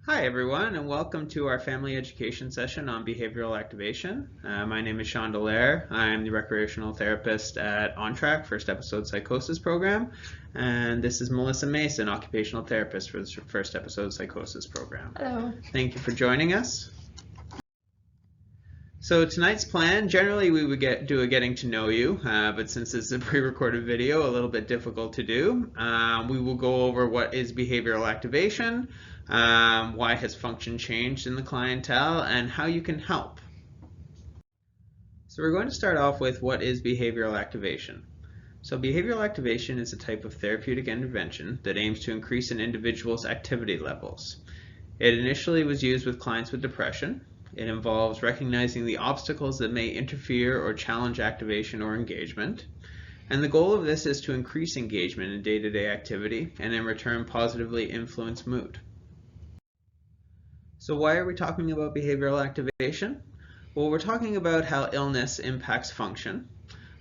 Hi everyone, and welcome to our family education session on behavioral activation. My name is Sean Dallaire. I'm the recreational therapist at On Track First Episode Psychosis program, and this is Melissa Mason, occupational therapist for the First Episode Psychosis program. Hello. Thank you for joining us. So tonight's plan, generally we would do a getting to know you, but since this is a pre-recorded video, a little bit difficult to do. We will go over what is behavioral activation, why has function changed in the clientele, and how you can help. So we're going to start off with what is behavioral activation. So behavioral activation is a type of therapeutic intervention that aims to increase an individual's activity levels. It initially was used with clients with depression. It involves recognizing the obstacles that may interfere or challenge activation or engagement. And the goal of this is to increase engagement in day-to-day activity and in return positively influence mood. So why are we talking about behavioral activation? Well, we're talking about how illness impacts function.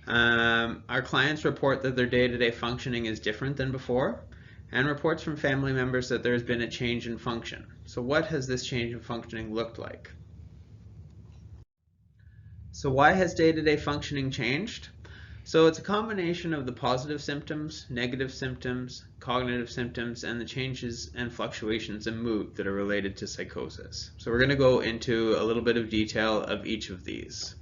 Our clients report that their day-to-day functioning is different than before, and reports from family members that there has been a change in function. So what has this change in functioning looked like? So why has day-to-day functioning changed? So it's a combination of the positive symptoms, negative symptoms, cognitive symptoms, and the changes and fluctuations in mood that are related to psychosis. So we're going to go into a little bit of detail of each of these.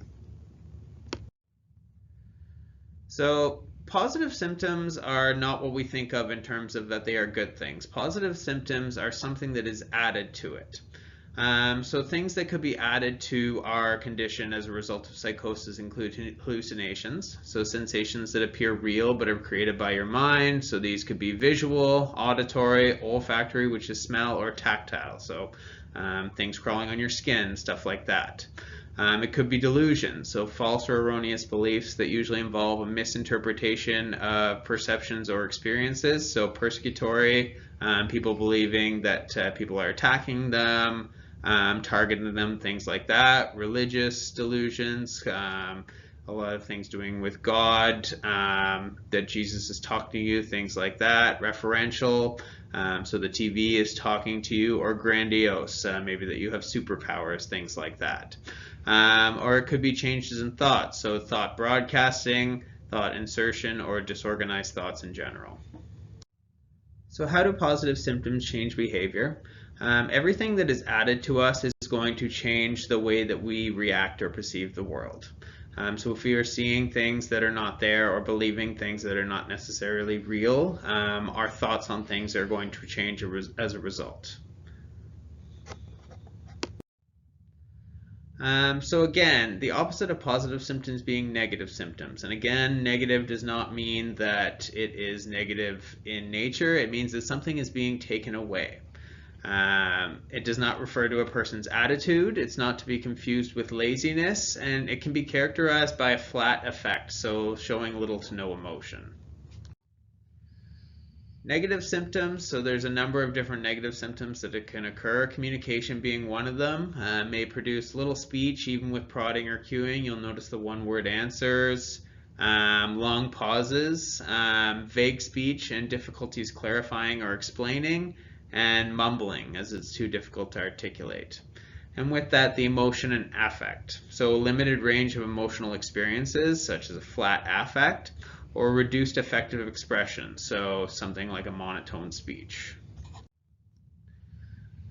So positive symptoms are not what we think of in terms of that they are good things. Positive symptoms are something that is added to it. So things that could be added to our condition as a result of psychosis include hallucinations, so sensations that appear real but are created by your mind. So these could be visual, auditory, olfactory, which is smell, or tactile, so things crawling on your skin, stuff like that. It could be delusions, so false or erroneous beliefs that usually involve a misinterpretation of perceptions or experiences. So persecutory, people believing that people are attacking them, targeting them, things like that. Religious delusions, a lot of things doing with God, that Jesus is talking to you, things like that. Referential, so the TV is talking to you, or grandiose, maybe that you have superpowers, things like that. Or it could be changes in thought, so thought broadcasting, thought insertion, or disorganized thoughts in general. So how do positive symptoms change behavior? Everything that is added to us is going to change the way that we react or perceive the world. So if we are seeing things that are not there or believing things that are not necessarily real, our thoughts on things are going to change as a result. So again, the opposite of positive symptoms being negative symptoms. And again, negative does not mean that it is negative in nature. It means that something is being taken away. It does not refer to a person's attitude. It's not to be confused with laziness, and it can be characterized by a flat affect, so showing little to no emotion. Negative symptoms, so there's a number of different negative symptoms that can occur. Communication being one of them, may produce little speech even with prodding or cueing. You'll notice the one-word answers, long pauses, vague speech and difficulties clarifying or explaining, and mumbling as it's too difficult to articulate. And with that, the emotion and affect. So a limited range of emotional experiences, such as a flat affect, or reduced effective expression, so something like a monotone speech.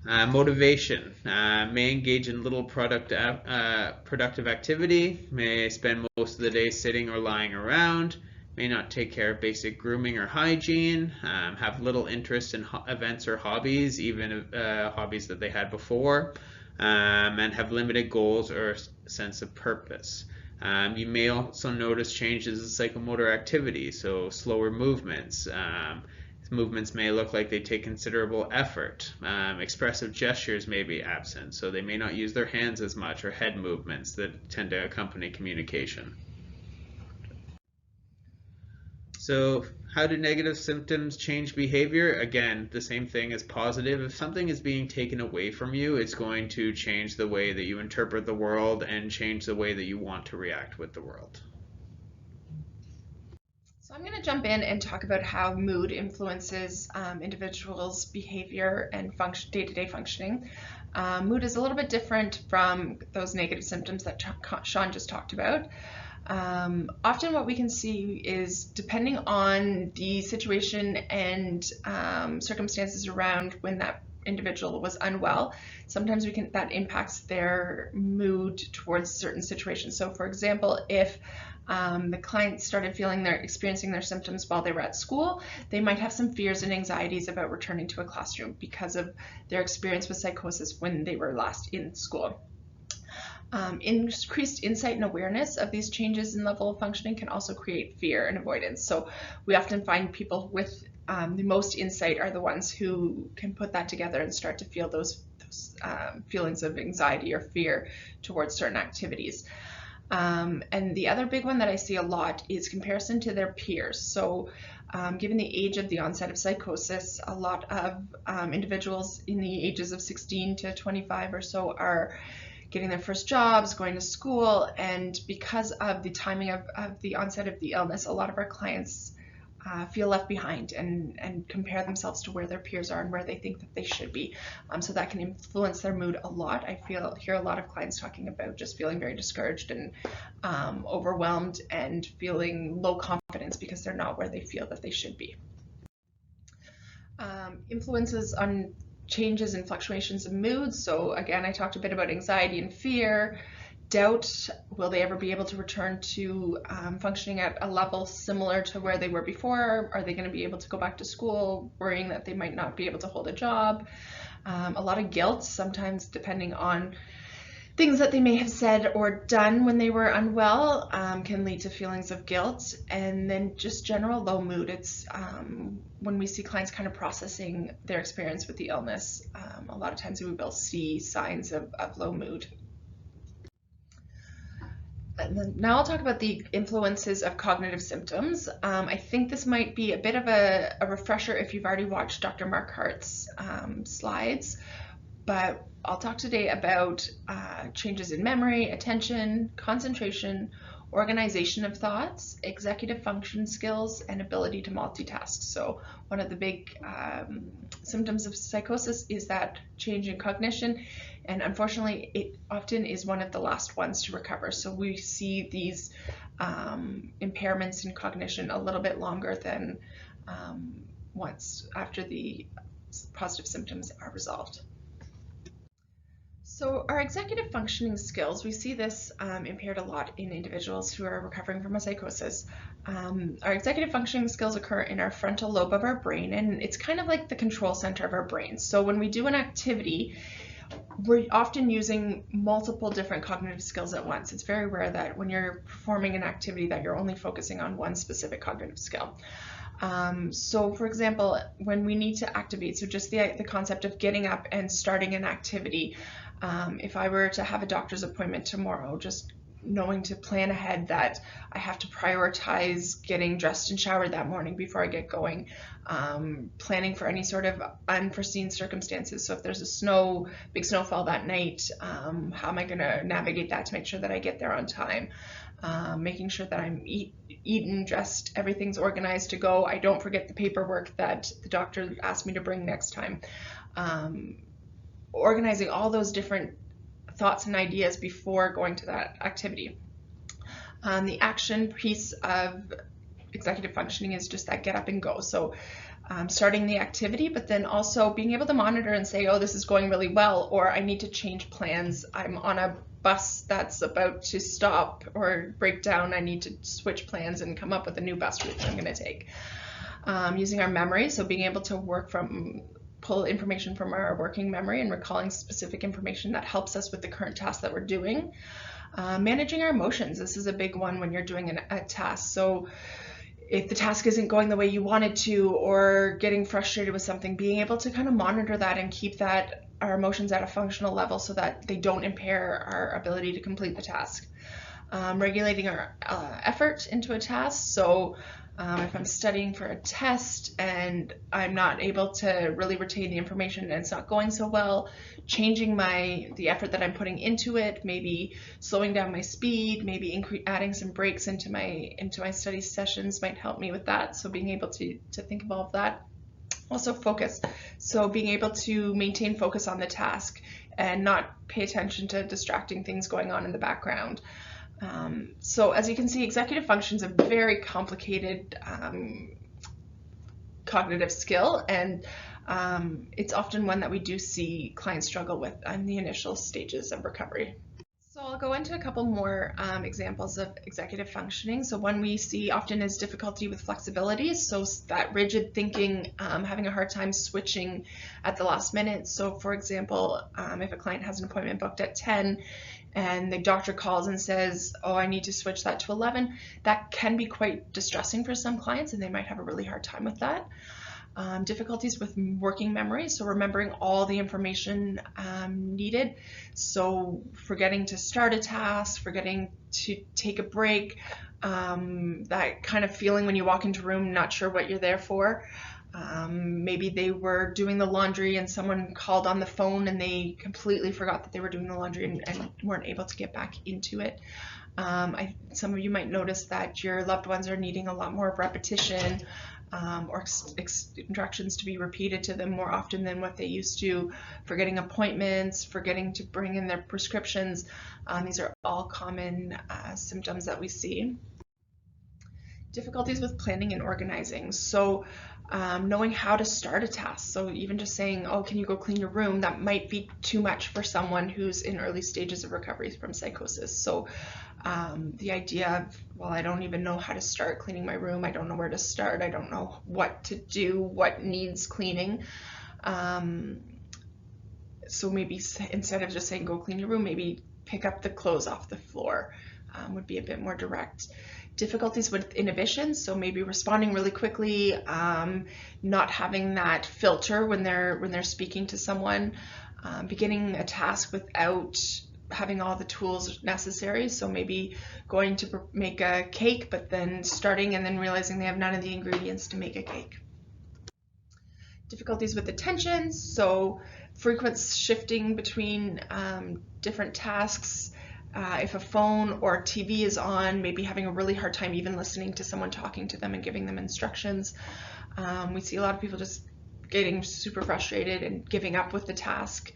Motivation may engage in little productive activity, may spend most of the day sitting or lying around, may not take care of basic grooming or hygiene, have little interest in events or hobbies, even hobbies that they had before, and have limited goals or sense of purpose. You may also notice changes in psychomotor activity, so slower movements. Movements may look like they take considerable effort. Expressive gestures may be absent, so they may not use their hands as much, or head movements that tend to accompany communication. So how do negative symptoms change behavior? Again, the same thing as positive. If something is being taken away from you, it's going to change the way that you interpret the world and change the way that you want to react with the world. So I'm going to jump in and talk about how mood influences individuals' behavior and day-to-day functioning. Mood is a little bit different from those negative symptoms that Sean just talked about. Often what we can see is, depending on the situation and circumstances around when that individual was unwell, sometimes that impacts their mood towards certain situations. So for example, if the client started experiencing their symptoms while they were at school, they might have some fears and anxieties about returning to a classroom because of their experience with psychosis when they were last in school. Increased insight and awareness of these changes in level of functioning can also create fear and avoidance. So we often find people with the most insight are the ones who can put that together and start to feel those feelings of anxiety or fear towards certain activities. And the other big one that I see a lot is comparison to their peers. So given the age of the onset of psychosis, a lot of individuals in the ages of 16 to 25 or so are getting their first jobs, going to school, and because of the timing of the onset of the illness, a lot of our clients feel left behind and compare themselves to where their peers are and where they think that they should be. So that can influence their mood a lot. I hear a lot of clients talking about just feeling very discouraged and overwhelmed and feeling low confidence because they're not where they feel that they should be. Influences on changes and fluctuations of mood. So again, I talked a bit about anxiety and fear, doubt. Will they ever be able to return to functioning at a level similar to where they were before? Are they going to be able to go back to school, worrying that they might not be able to hold a job? A lot of guilt, sometimes depending on things that they may have said or done when they were unwell, can lead to feelings of guilt. And then just general low mood. It's when we see clients kind of processing their experience with the illness, a lot of times we will see signs of low mood. Now I'll talk about the influences of cognitive symptoms. I think this might be a bit of a refresher if you've already watched Dr. Markhart's slides, but I'll talk today about changes in memory, attention, concentration, organization of thoughts, executive function skills, and ability to multitask. So one of the big symptoms of psychosis is that change in cognition, and unfortunately it often is one of the last ones to recover. So we see these impairments in cognition a little bit longer than once after the positive symptoms are resolved. So our executive functioning skills, we see this impaired a lot in individuals who are recovering from a psychosis. Our executive functioning skills occur in our frontal lobe of our brain, and it's kind of like the control center of our brain. So when we do an activity, we're often using multiple different cognitive skills at once. It's very rare that when you're performing an activity that you're only focusing on one specific cognitive skill. So for example, when we need to activate, so just the concept of getting up and starting an activity, if I were to have a doctor's appointment tomorrow, just knowing to plan ahead that I have to prioritize getting dressed and showered that morning before I get going, planning for any sort of unforeseen circumstances. So if there's a big snowfall that night, how am I going to navigate that to make sure that I get there on time? Making sure that I'm eaten, dressed, everything's organized to go. I don't forget the paperwork that the doctor asked me to bring next time. Organizing all those different thoughts and ideas before going to that activity. The action piece of executive functioning is just that get up and go. So starting the activity, but then also being able to monitor and say, oh, this is going really well, or I need to change plans. I'm on a bus that's about to stop or break down. I need to switch plans and come up with a new bus route that I'm going to take. Using our memory, so being able to pull information from our working memory and recalling specific information that helps us with the current task that we're doing. Managing our emotions. This is a big one when you're doing a task. So if the task isn't going the way you want it to, or getting frustrated with something, being able to kind of monitor that and keep our emotions at a functional level so that they don't impair our ability to complete the task. Regulating our effort into a task. So If I'm studying for a test and I'm not able to really retain the information and it's not going so well, changing the effort that I'm putting into it, maybe slowing down my speed, maybe adding some breaks into my study sessions might help me with that. So being able to think of all of that. Also focus. So being able to maintain focus on the task and not pay attention to distracting things going on in the background. So as you can see, executive function is a very complicated cognitive skill, and it's often one that we do see clients struggle with in the initial stages of recovery. So I'll go into a couple more examples of executive functioning. So one we see often is difficulty with flexibility. So that rigid thinking, having a hard time switching at the last minute. So for example, if a client has an appointment booked at 10 and the doctor calls and says, oh, I need to switch that to 11, that can be quite distressing for some clients and they might have a really hard time with that. Difficulties with working memory, so remembering all the information needed. So forgetting to start a task, forgetting to take a break, that kind of feeling when you walk into a room not sure what you're there for. Maybe they were doing the laundry and someone called on the phone and they completely forgot that they were doing the laundry and weren't able to get back into it. Some of you might notice that your loved ones are needing a lot more repetition, or instructions to be repeated to them more often than what they used to, forgetting appointments, forgetting to bring in their prescriptions. These are all common symptoms that we see. Difficulties with planning and organizing. So knowing how to start a task. So even just saying, oh, can you go clean your room? That might be too much for someone who's in early stages of recovery from psychosis. So the idea of, well, I don't even know how to start cleaning my room. I don't know where to start. I don't know what to do, what needs cleaning. So maybe instead of just saying go clean your room, maybe pick up the clothes off the floor would be a bit more direct. Difficulties with inhibition, so maybe responding really quickly, not having that filter when they're speaking to someone, beginning a task without having all the tools necessary. So maybe going to make a cake, but then starting and then realizing they have none of the ingredients to make a cake. Difficulties with attention, so frequent shifting between different tasks. If a phone or TV is on, maybe having a really hard time even listening to someone talking to them and giving them instructions. We see a lot of people just getting super frustrated and giving up with the task.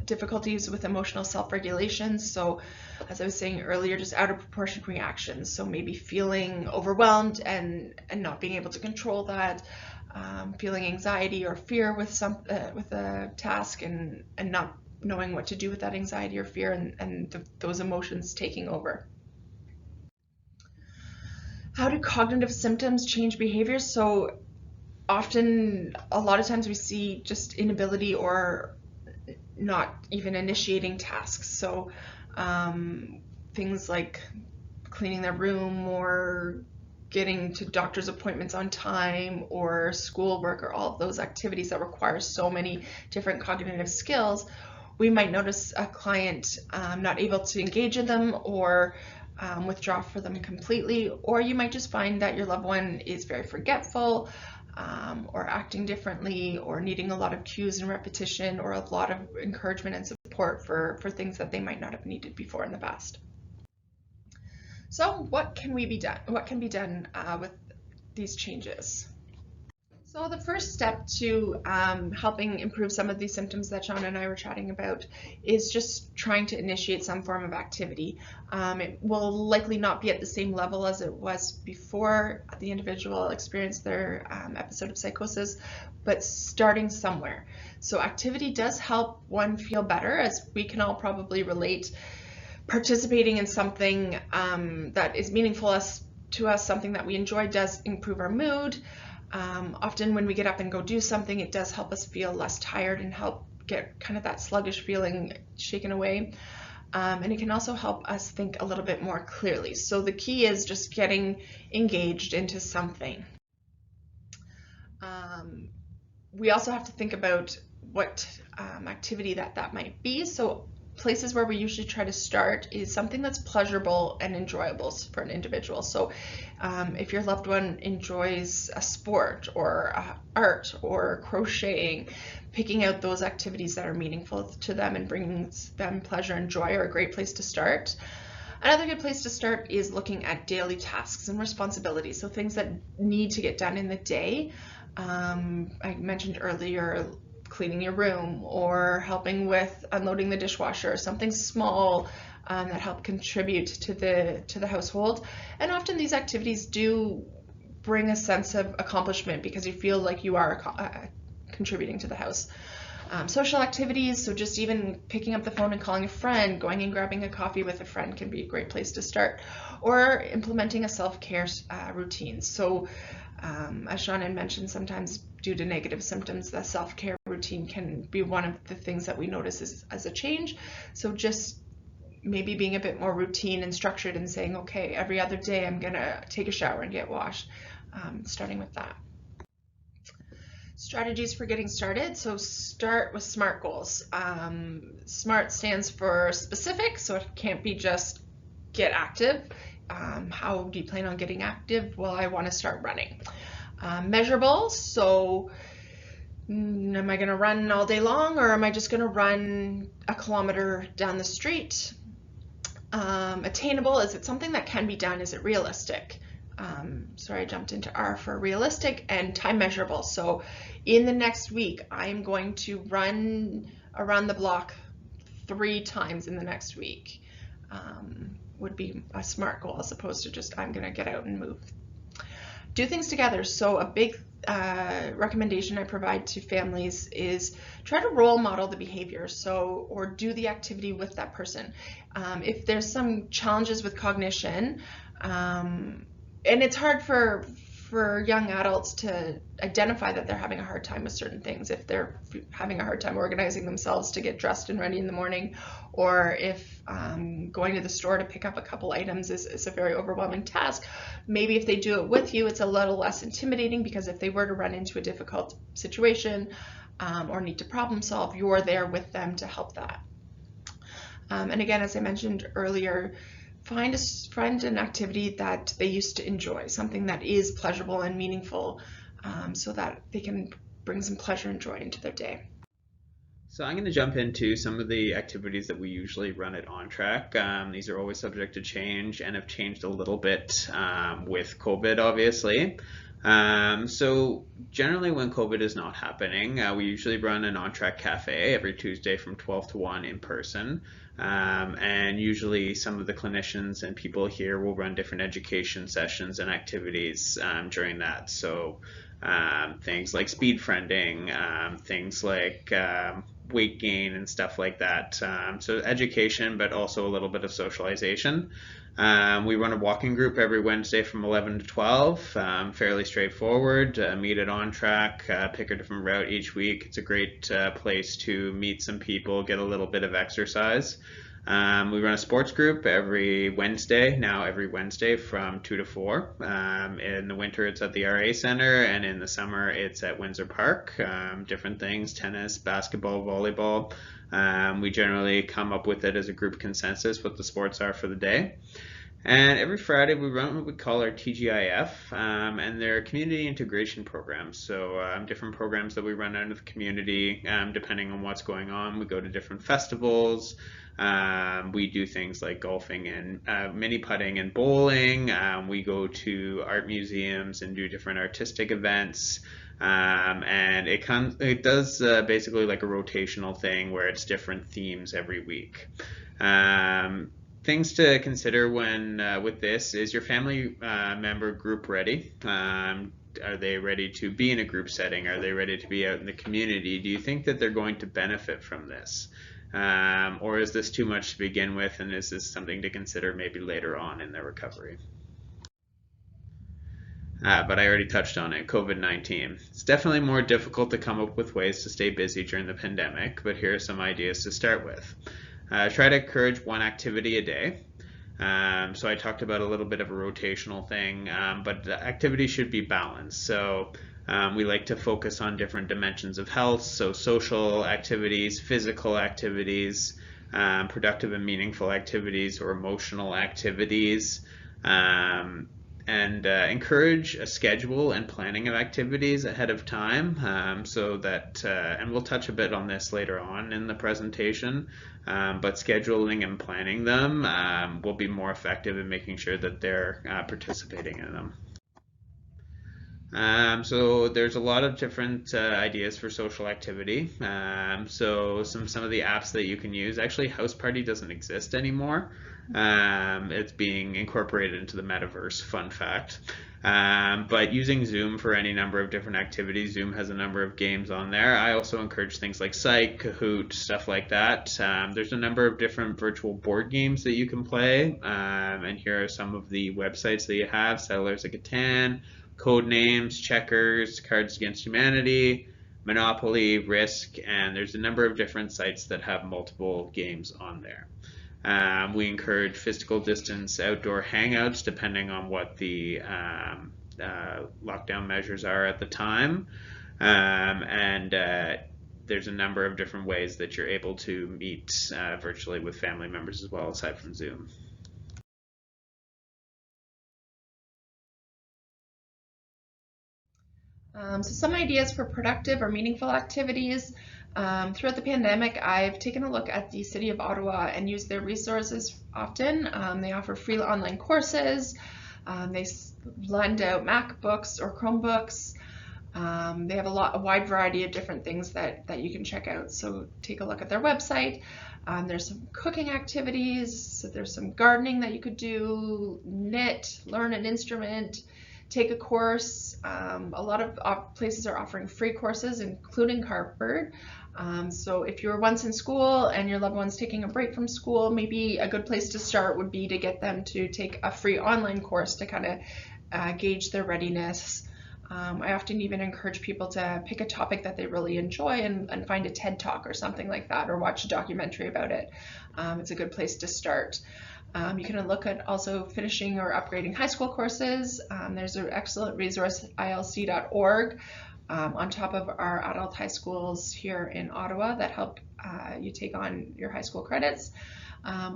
Difficulties with emotional self-regulation. So as I was saying earlier, just out of proportion reactions. So maybe feeling overwhelmed and not being able to control that, feeling anxiety or fear with a task and not knowing what to do with that anxiety or fear and those emotions taking over. How do cognitive symptoms change behavior? So often, a lot of times we see just inability or not even initiating tasks. So things like cleaning their room or getting to doctor's appointments on time or schoolwork or all of those activities that require so many different cognitive skills, we might notice a client not able to engage in them or withdraw from them completely, or you might just find that your loved one is very forgetful, or acting differently, or needing a lot of cues and repetition, or a lot of encouragement and support for things that they might not have needed before in the past. So what can be done with these changes? So the first step to helping improve some of these symptoms that Sean and I were chatting about is just trying to initiate some form of activity. It will likely not be at the same level as it was before the individual experienced their episode of psychosis, but starting somewhere. So activity does help one feel better, as we can all probably relate. Participating in something that is meaningful to us, something that we enjoy, does improve our mood. Often when we get up and go do something, it does help us feel less tired and help get kind of that sluggish feeling shaken away. And it can also help us think a little bit more clearly. So the key is just getting engaged into something. We also have to think about what activity that might be. So places where we usually try to start is something that's pleasurable and enjoyable for an individual. So if your loved one enjoys a sport or art or crocheting, picking out those activities that are meaningful to them and bringing them pleasure and joy are a great place to start. Another good place to start is looking at daily tasks and responsibilities, so things that need to get done in the day. I mentioned earlier cleaning your room or helping with unloading the dishwasher, something small that help contribute to the household. And often these activities do bring a sense of accomplishment because you feel like you are contributing to the house. Social activities, so just even picking up the phone and calling a friend, going and grabbing a coffee with a friend can be a great place to start, or implementing a self-care routine. So as Shannon mentioned, sometimes due to negative symptoms, the self-care routine can be one of the things that we notice as a change. So just maybe being a bit more routine and structured and saying, okay, every other day I'm gonna take a shower and get washed, starting with that. Strategies for getting started. So start with SMART goals. SMART stands for specific, so it can't be just get active. How do you plan on getting active? Well, I want to start running. Measurable, so am I going to run all day long, or am I just going to run a kilometer down the street? Attainable, is it something that can be done? Is it realistic? Sorry, I jumped into R for realistic. And time measurable, so in the next week I'm going to run around the block 3 times in the next week. Would be a SMART goal as opposed to just I'm going to get out and move. Do things together. So a big recommendation I provide to families is try to role model the behavior, or do the activity with that person. If there's some challenges with cognition, and it's hard for young adults to identify that they're having a hard time with certain things, if they're having a hard time organizing themselves to get dressed and ready in the morning, or if going to the store to pick up a couple items is a very overwhelming task. Maybe if they do it with you, it's a little less intimidating, because if they were to run into a difficult situation or need to problem solve, you're there with them to help that. And again, as I mentioned earlier, find an activity that they used to enjoy, something that is pleasurable and meaningful, so that they can bring some pleasure and joy into their day. So I'm going to jump into some of the activities that we usually run at On Track. These are always subject to change and have changed a little bit with COVID, obviously. So generally when COVID is not happening, we usually run an On Track cafe every Tuesday from 12 to 1 in person. And usually some of the clinicians and people here will run different education sessions and activities during that. So things like speed friending, things like weight gain and stuff like that. So education, but also a little bit of socialization. We run a walking group every Wednesday from 11 to 12, fairly straightforward. Meet it On Track, pick a different route each week. It's a great place to meet some people, get a little bit of exercise. We run a sports group every Wednesday from 2 to 4. In the winter it's at the RA Center, and in the summer it's at Windsor Park. Different things, tennis, basketball, volleyball. We generally come up with it as a group consensus what the sports are for the day. And every Friday we run what we call our TGIF, and they're community integration programs. So different programs that we run out of the community, depending on what's going on. We go to different festivals. We do things like golfing and mini putting and bowling. We go to art museums and do different artistic events. And it does basically like a rotational thing where it's different themes every week. Things to consider when with this is your family member group ready? Are they ready to be in a group setting? Are they ready to be out in the community? Do you think that they're going to benefit from this? Or is this too much to begin with, and is this something to consider maybe later on in their recovery? But I already touched on it, COVID-19. It's definitely more difficult to come up with ways to stay busy during the pandemic, but here are some ideas to start with. Try to encourage one activity a day. So I talked about a little bit of a rotational thing, but the activity should be balanced. So we like to focus on different dimensions of health, so social activities, physical activities, productive and meaningful activities or emotional activities. And encourage a schedule and planning of activities ahead of time, so that, and we'll touch a bit on this later on in the presentation, but scheduling and planning them will be more effective in making sure that they're participating in them. So there's a lot of different ideas for social activity. So some of the apps that you can use. Actually, House Party doesn't exist anymore. It's being incorporated into the metaverse. Fun fact. But using Zoom for any number of different activities. Zoom has a number of games on there. I also encourage things like Psych, Kahoot, stuff like that. There's a number of different virtual board games that you can play. And here are some of the websites that you have: Settlers of Catan, Codenames, Checkers, Cards Against Humanity, Monopoly, Risk, and there's a number of different sites that have multiple games on there. We encourage physical distance outdoor hangouts depending on what the lockdown measures are at the time. And there's a number of different ways that you're able to meet virtually with family members as well, aside from Zoom. So some ideas for productive or meaningful activities. Throughout the pandemic, I've taken a look at the City of Ottawa and used their resources often. They offer free online courses. They lend out MacBooks or Chromebooks. They have a wide variety of different things that you can check out. So take a look at their website. There's some cooking activities. So there's some gardening that you could do, knit, learn an instrument, take a course. A lot of places are offering free courses, including Harvard. So if you were once in school and your loved one's taking a break from school, maybe a good place to start would be to get them to take a free online course to kind of gauge their readiness. I often even encourage people to pick a topic that they really enjoy and find a TED Talk or something like that, or watch a documentary about it. It's a good place to start. You can look at also finishing or upgrading high school courses. There's an excellent resource, ilc.org, on top of our adult high schools here in Ottawa that help you take on your high school credits,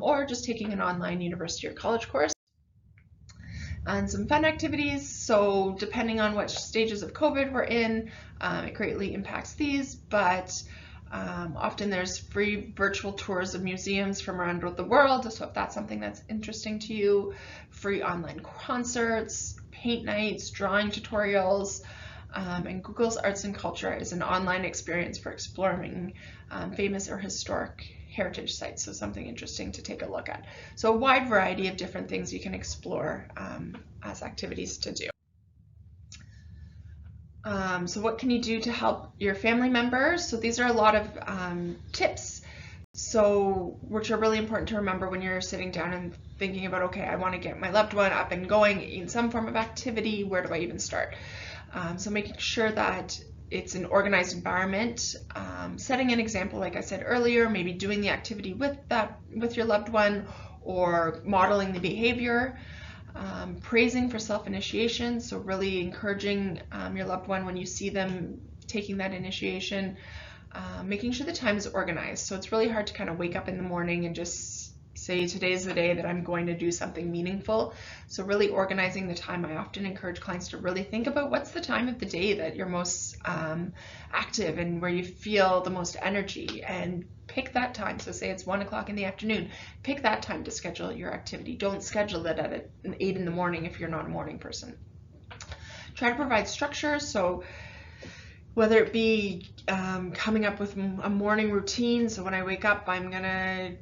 or just taking an online university or college course. And some fun activities. So depending on which stages of COVID we're in, it greatly impacts these, but often there's free virtual tours of museums from around the world, so if that's something that's interesting to you, free online concerts, paint nights, drawing tutorials, and Google's Arts and Culture is an online experience for exploring famous or historic heritage sites, so something interesting to take a look at. So a wide variety of different things you can explore as activities to do. So what can you do to help your family members? So these are a lot of tips, so which are really important to remember when you're sitting down and thinking about, okay, I want to get my loved one up and going in some form of activity. Where do I even start? So making sure that it's an organized environment, setting an example, like I said earlier, maybe doing the activity with your loved one, or modeling the behavior. Praising for self-initiation, so really encouraging your loved one when you see them taking that initiation, making sure the time is organized. So it's really hard to kind of wake up in the morning and just say, today's the day that I'm going to do something meaningful. So really organizing the time. I often encourage clients to really think about what's the time of the day that you're most active and where you feel the most energy, and pick that time. So say it's 1 o'clock in the afternoon, pick that time to schedule your activity. Don't schedule it at 8 in the morning if you're not a morning person. Try to provide structure. So whether it be coming up with a morning routine. So when I wake up, I'm gonna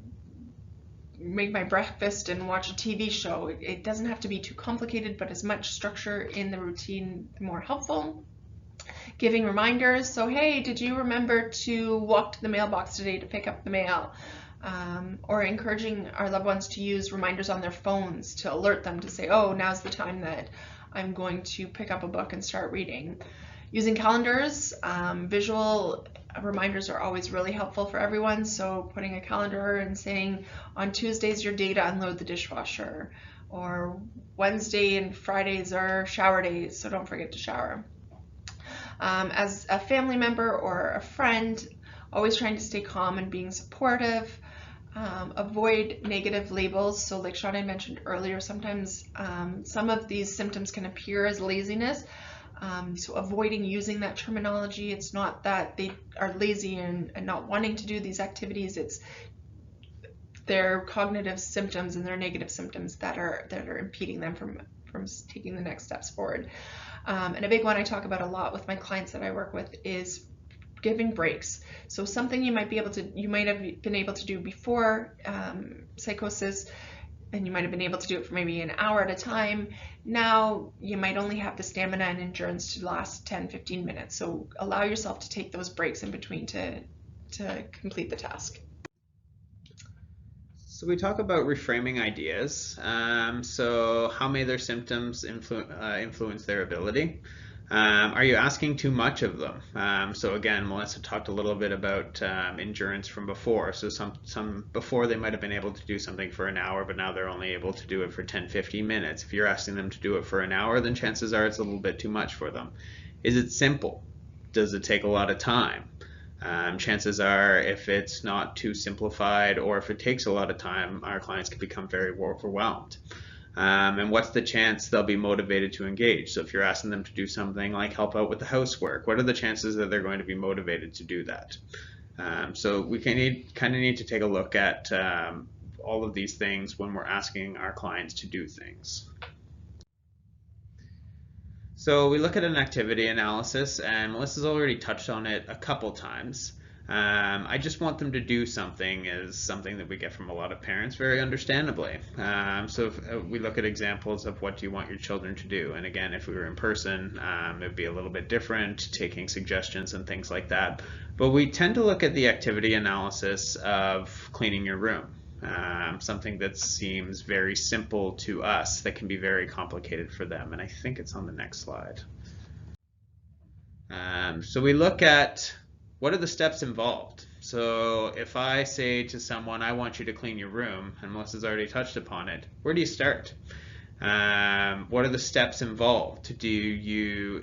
make my breakfast and watch a TV show. It doesn't have to be too complicated, but as much structure in the routine, the more helpful. Giving reminders. So, hey, did you remember to walk to the mailbox today to pick up the mail? Or encouraging our loved ones to use reminders on their phones to alert them to say, oh, now's the time that I'm going to pick up a book and start reading. Using calendars, visual reminders are always really helpful for everyone. So putting a calendar and saying, on Tuesdays your day to unload the dishwasher, or Wednesday and Fridays are shower days, so don't forget to shower. As a family member or a friend, always trying to stay calm and being supportive. Avoid negative labels. So like Sean had mentioned earlier, sometimes some of these symptoms can appear as laziness. So avoiding using that terminology. It's not that they are lazy and not wanting to do these activities. It's their cognitive symptoms and their negative symptoms that are impeding them from taking the next steps forward. And a big one I talk about a lot with my clients that I work with is giving breaks. So something you might have been able to do before psychosis, and you might have been able to do it for maybe an hour at a time. Now you might only have the stamina and endurance to last 10-15 minutes. So allow yourself to take those breaks in between to complete the task. So we talk about reframing ideas. So how may their symptoms influence their ability? Are you asking too much of them? So again, Melissa talked a little bit about endurance from before. So some before they might have been able to do something for an hour, but now they're only able to do it for 10-15 minutes. If you're asking them to do it for an hour, then chances are it's a little bit too much for them. Is it simple? Does it take a lot of time? Chances are, if it's not too simplified or if it takes a lot of time, our clients can become very overwhelmed. And what's the chance they'll be motivated to engage? So if you're asking them to do something like help out with the housework, what are the chances that they're going to be motivated to do that? So we kind of need to take a look at all of these things when we're asking our clients to do things. So we look at an activity analysis, and Melissa's already touched on it a couple times. I just want them to do something is something that we get from a lot of parents, very understandably. So if we look at examples of what do you want your children to do, and again, if we were in person, it'd be a little bit different, taking suggestions and things like that. But we tend to look at the activity analysis of cleaning your room. Something that seems very simple to us that can be very complicated for them. And I think it's on the next slide. So we look at what are the steps involved. So if I say to someone, I want you to clean your room, and Melissa's already touched upon it, where do you start? What are the steps involved? Do you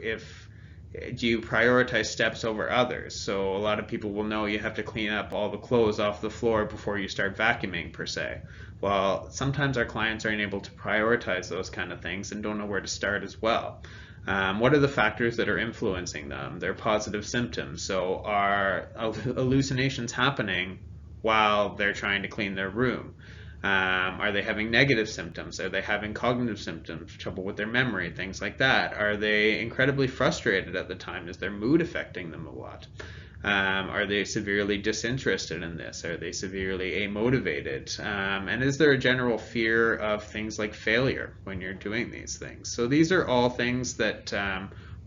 prioritize steps over others? So a lot of people will know you have to clean up all the clothes off the floor before you start vacuuming per se. Well, sometimes our clients aren't able to prioritize those kind of things and don't know where to start as well. What are the factors that are influencing them? Their positive symptoms. So are hallucinations happening while they're trying to clean their room? Are they having negative symptoms? Are they having cognitive symptoms, trouble with their memory, things like that? Are they incredibly frustrated at the time? Is their mood affecting them a lot? Are they severely disinterested in this? Are they severely amotivated? And is there a general fear of things like failure when you're doing these things? So these are all things that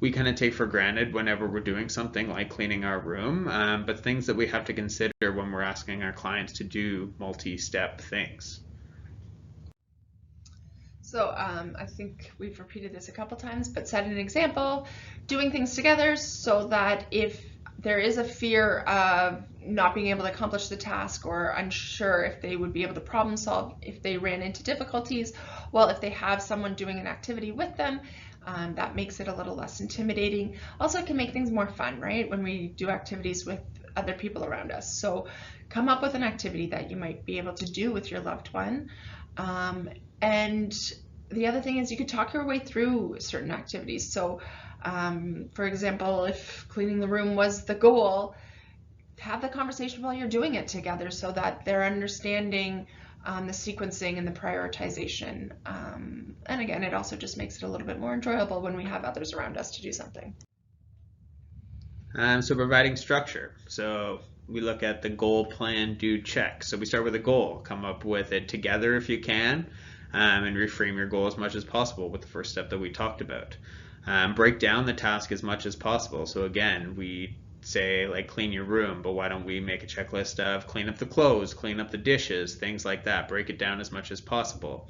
we kind of take for granted whenever we're doing something like cleaning our room, but things that we have to consider when we're asking our clients to do multi-step things. So I think we've repeated this a couple times, but set an example, doing things together so that if there is a fear of not being able to accomplish the task or unsure if they would be able to problem solve if they ran into difficulties, well, if they have someone doing an activity with them, that makes it a little less intimidating. Also, it can make things more fun, right? When we do activities with other people around us. So come up with an activity that you might be able to do with your loved one. And the other thing is you could talk your way through certain activities. So for example, if cleaning the room was the goal, have the conversation while you're doing it together so that they're understanding the sequencing and the prioritization. And again, it also just makes it a little bit more enjoyable when we have others around us to do something. So providing structure. So we look at the goal, plan, do, check. So we start with a goal, come up with it together if you can, and reframe your goal as much as possible with the first step that we talked about. Break down the task as much as possible. So again, we say like clean your room, but why don't we make a checklist of clean up the clothes, clean up the dishes, things like that. Break it down as much as possible.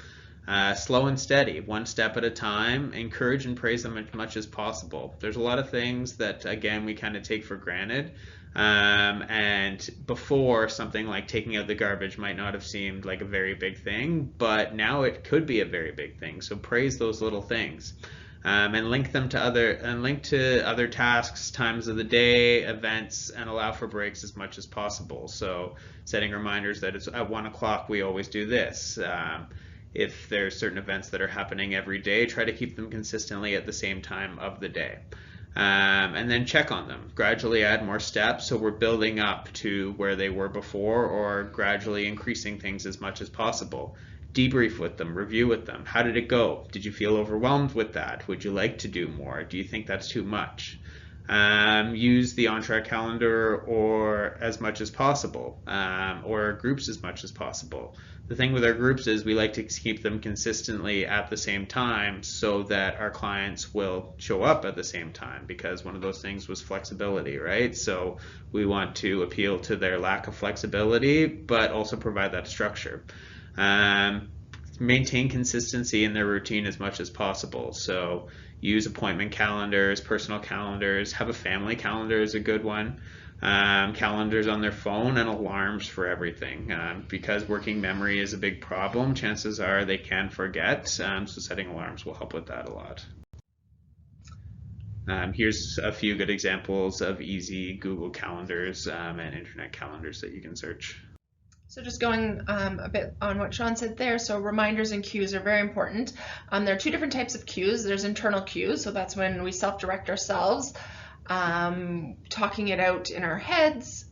Slow and steady, one step at a time. Encourage and praise them as much as possible. There's a lot of things that, again, we kind of take for granted. And before, something like taking out the garbage might not have seemed like a very big thing, but now it could be a very big thing. So praise those little things. and link to other tasks, times of the day, events, and allow for breaks as much as possible. So setting reminders that it's at 1 o'clock we always do this. If there's certain events that are happening every day, try to keep them consistently at the same time of the day. And then check on them. Gradually add more steps so we're building up to where they were before, or gradually increasing things as much as possible. Debrief with them, review with them. How did it go? Did you feel overwhelmed with that? Would you like to do more? Do you think that's too much? Use the on-track calendar or as much as possible, or groups as much as possible. The thing with our groups is we like to keep them consistently at the same time so that our clients will show up at the same time, because one of those things was flexibility, right? So we want to appeal to their lack of flexibility, but also provide that structure. Maintain consistency in their routine as much as possible. So use appointment calendars, personal calendars, have a family calendar is a good one. Calendars on their phone, and alarms for everything. Because working memory is a big problem, chances are they can forget. So setting alarms will help with that a lot. Here's a few good examples of easy Google calendars and internet calendars that you can search. So just going a bit on what Sean said there, so reminders and cues are very important. There are two different types of cues. There's internal cues, so that's when we self-direct ourselves, talking it out in our heads.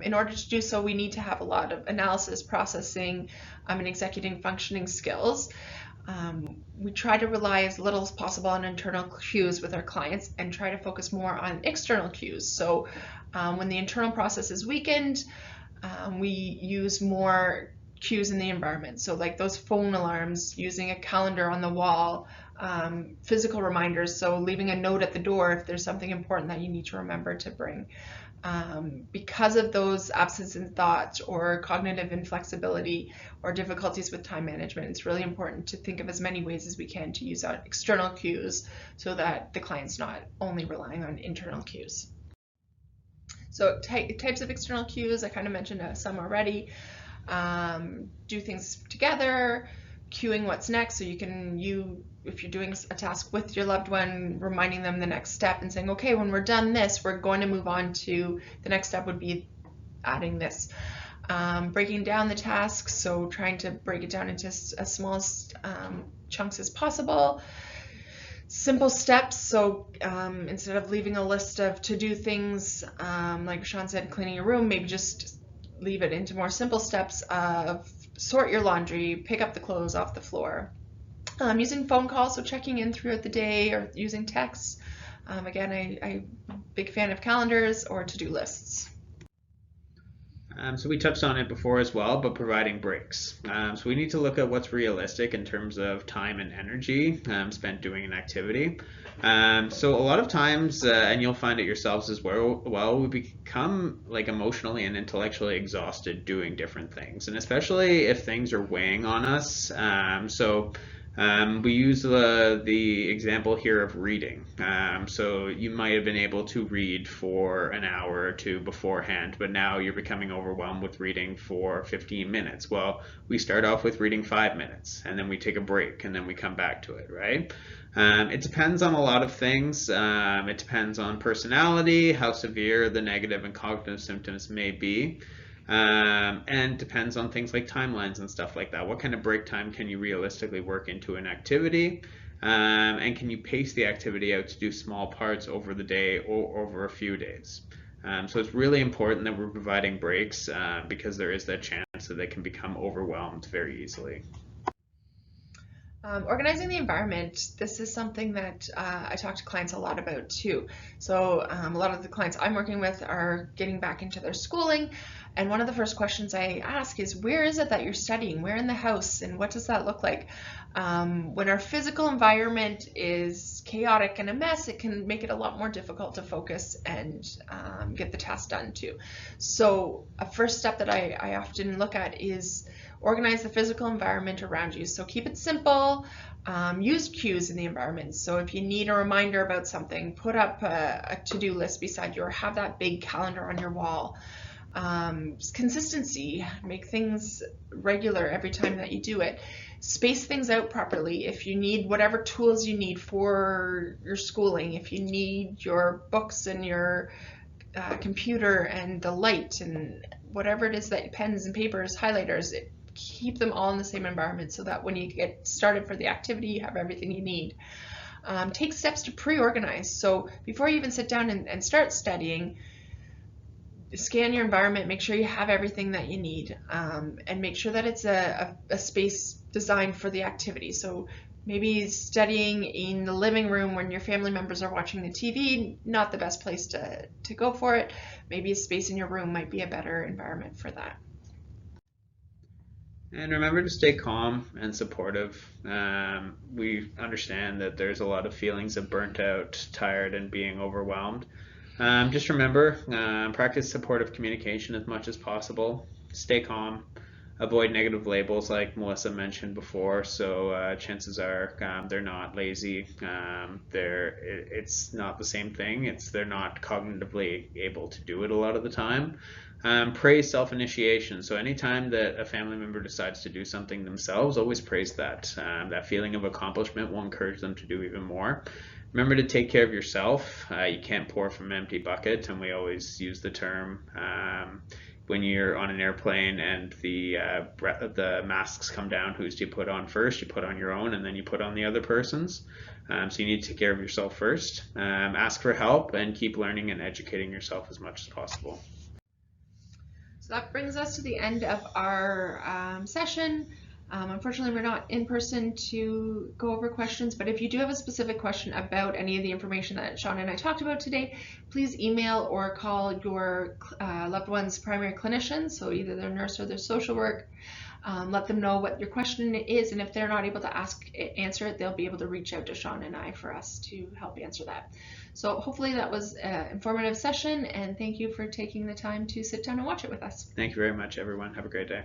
In order to do so, we need to have a lot of analysis, processing, and executing functioning skills. We try to rely as little as possible on internal cues with our clients and try to focus more on external cues. So when the internal process is weakened, we use more cues in the environment. So like those phone alarms, using a calendar on the wall, physical reminders, so leaving a note at the door if there's something important that you need to remember to bring. Because of those absence in thought or cognitive inflexibility or difficulties with time management, it's really important to think of as many ways as we can to use out external cues so that the client's not only relying on internal cues. So types of external cues, I kind of mentioned some already. Do things together, cueing what's next. So if you're doing a task with your loved one, reminding them the next step and saying, okay, when we're done this, we're going to move on to the next step would be adding this. Breaking down the tasks, so trying to break it down into as small chunks as possible. Simple steps, so instead of leaving a list of to-do things, like Sean said, cleaning your room, maybe just leave it into more simple steps of sort your laundry, pick up the clothes off the floor. Using phone calls, so checking in throughout the day, or using texts. Again, I'm a big fan of calendars or to-do lists. So we touched on it before as well, but providing breaks. So we need to look at what's realistic in terms of time and energy spent doing an activity. So a lot of times, and you'll find it yourselves as well, we become like emotionally and intellectually exhausted doing different things, and especially if things are weighing on us. We use the example here of reading. So you might have been able to read for an hour or two beforehand, but now you're becoming overwhelmed with reading for 15 minutes. Well, we start off with reading 5 minutes, and then we take a break, and then we come back to it, right? It depends on a lot of things. It depends on personality, how severe the negative and cognitive symptoms may be. And depends on things like timelines and stuff like that. What kind of break time can you realistically work into an activity? And can you pace the activity out to do small parts over the day or over a few days? So it's really important that we're providing breaks because there is that chance that they can become overwhelmed very easily. Organizing the environment, this is something that I talk to clients a lot about too. So a lot of the clients I'm working with are getting back into their schooling, and one of the first questions I ask is, where is it that you're studying? Where in the house, and what does that look like? When our physical environment is chaotic and a mess, it can make it a lot more difficult to focus and get the task done too. So a first step that I often look at is organize the physical environment around you. So keep it simple. Use cues in the environment. So if you need a reminder about something, put up a to-do list beside you, or have that big calendar on your wall. Consistency, make things regular every time that you do it. Space things out properly. If you need whatever tools you need for your schooling, if you need your books and your computer and the light and whatever it is that pens and papers, highlighters, keep them all in the same environment so that when you get started for the activity, you have everything you need. Take steps to pre-organize. So before you even sit down and start studying, scan your environment, make sure you have everything that you need, and make sure that it's a space designed for the activity. So maybe studying in the living room when your family members are watching the TV, not the best place to go for it. Maybe a space in your room might be a better environment for that. And remember to stay calm and supportive. We understand that there's a lot of feelings of burnt out, tired, and being overwhelmed. Just remember, practice supportive communication as much as possible. Stay calm. Avoid negative labels like Melissa mentioned before. So chances are they're not lazy. It's not the same thing. They're not cognitively able to do it a lot of the time. Praise self-initiation. So anytime that a family member decides to do something themselves, always praise that. That feeling of accomplishment will encourage them to do even more. Remember to take care of yourself. You can't pour from an empty bucket, and we always use the term when you're on an airplane and the masks come down. Whose do you put on first? You put on your own, and then you put on the other person's. So you need to take care of yourself first. Ask for help, and keep learning and educating yourself as much as possible. So that brings us to the end of our session. Unfortunately, we're not in person to go over questions, but if you do have a specific question about any of the information that Sean and I talked about today, please email or call your loved one's primary clinician, so either their nurse or their social work. Let them know what your question is, and if they're not able to answer it, they'll be able to reach out to Sean and I for us to help answer that. So hopefully that was an informative session, and thank you for taking the time to sit down and watch it with us. Thank you very much, everyone. Have a great day.